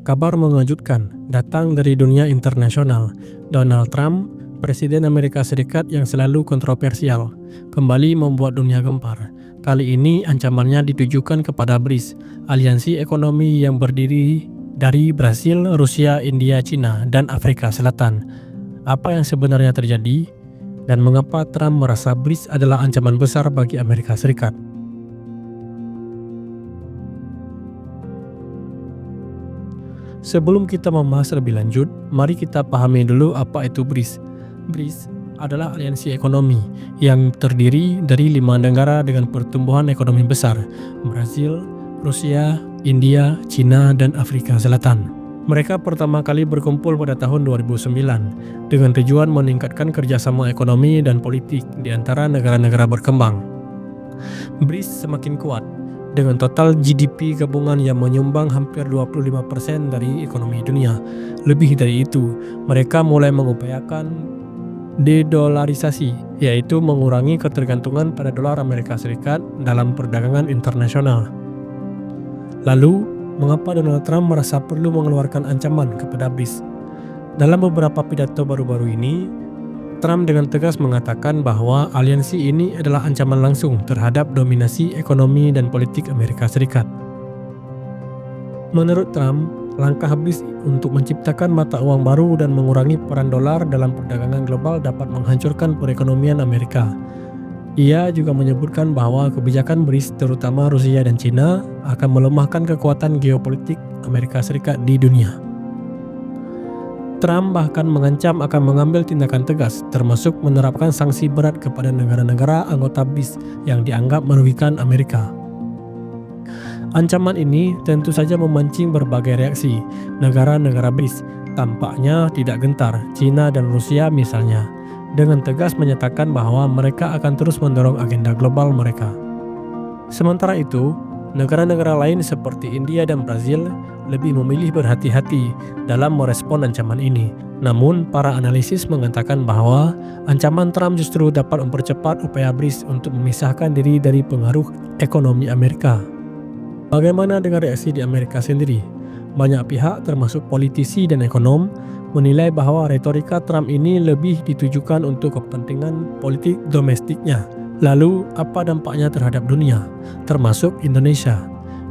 kabar mengejutkan datang dari dunia internasional. Donald Trump, Presiden Amerika Serikat yang selalu kontroversial, kembali membuat dunia gempar. Kali ini ancamannya ditujukan kepada BRICS, aliansi ekonomi yang berdiri dari Brasil, Rusia, India, Cina, dan Afrika Selatan. Apa yang sebenarnya terjadi? Dan mengapa Trump merasa BRICS adalah ancaman besar bagi Amerika Serikat? Sebelum kita membahas lebih lanjut, mari kita pahami dulu apa itu BRICS. BRICS adalah aliansi ekonomi yang terdiri dari 5 negara dengan pertumbuhan ekonomi besar: Brasil, Rusia, India, Cina, dan Afrika Selatan. Mereka pertama kali berkumpul pada tahun 2009 dengan tujuan meningkatkan kerjasama ekonomi dan politik di antara negara-negara berkembang. BRICS semakin kuat dengan total GDP gabungan yang menyumbang hampir 25% dari ekonomi dunia. Lebih dari itu, mereka mulai mengupayakan dedolarisasi, yaitu mengurangi ketergantungan pada dolar Amerika Serikat dalam perdagangan internasional. Lalu, mengapa Donald Trump merasa perlu mengeluarkan ancaman kepada BRICS? Dalam beberapa pidato baru-baru ini, Trump dengan tegas mengatakan bahwa aliansi ini adalah ancaman langsung terhadap dominasi ekonomi dan politik Amerika Serikat. Menurut Trump, langkah BRICS untuk menciptakan mata uang baru dan mengurangi peran dolar dalam perdagangan global dapat menghancurkan perekonomian Amerika. Ia juga menyebutkan bahwa kebijakan BRICS, terutama Rusia dan Cina, akan melemahkan kekuatan geopolitik Amerika Serikat di dunia. Trump bahkan mengancam akan mengambil tindakan tegas, termasuk menerapkan sanksi berat kepada negara-negara anggota BRICS yang dianggap merugikan Amerika. Ancaman ini tentu saja memancing berbagai reaksi. Negara-negara BRICS tampaknya tidak gentar, Cina dan Rusia misalnya, dengan tegas menyatakan bahwa mereka akan terus mendorong agenda global mereka. Sementara itu, negara-negara lain seperti India dan Brasil lebih memilih berhati-hati dalam merespon ancaman ini. Namun, para analisis mengatakan bahwa ancaman Trump justru dapat mempercepat upaya BRICS untuk memisahkan diri dari pengaruh ekonomi Amerika. Bagaimana dengan reaksi di Amerika sendiri? Banyak pihak, termasuk politisi dan ekonom, menilai bahwa retorika Trump ini lebih ditujukan untuk kepentingan politik domestiknya. Lalu, apa dampaknya terhadap dunia, termasuk Indonesia?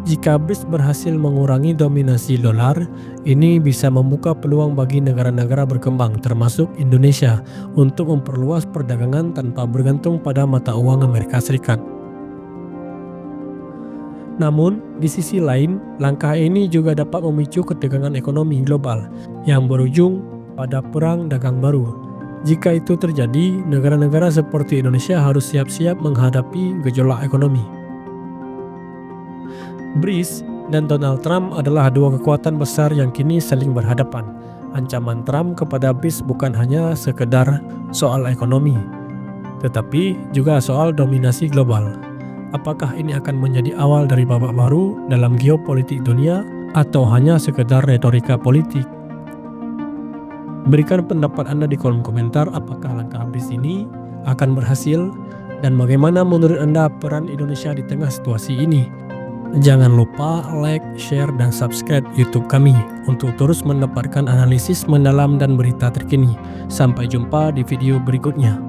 Jika BRICS berhasil mengurangi dominasi dolar, ini bisa membuka peluang bagi negara-negara berkembang, termasuk Indonesia, untuk memperluas perdagangan tanpa bergantung pada mata uang Amerika Serikat. Namun, di sisi lain, langkah ini juga dapat memicu ketegangan ekonomi global yang berujung pada perang dagang baru. Jika itu terjadi, negara-negara seperti Indonesia harus siap-siap menghadapi gejolak ekonomi. BRICS dan Donald Trump adalah dua kekuatan besar yang kini saling berhadapan. Ancaman Trump kepada BRICS bukan hanya sekedar soal ekonomi, tetapi juga soal dominasi global. Apakah ini akan menjadi awal dari babak baru dalam geopolitik dunia atau hanya sekedar retorika politik? Berikan pendapat Anda di kolom komentar, apakah langkah BRICS ini akan berhasil dan bagaimana menurut Anda peran Indonesia di tengah situasi ini? Jangan lupa like, share, dan subscribe YouTube kami untuk terus mendapatkan analisis mendalam dan berita terkini. Sampai jumpa di video berikutnya.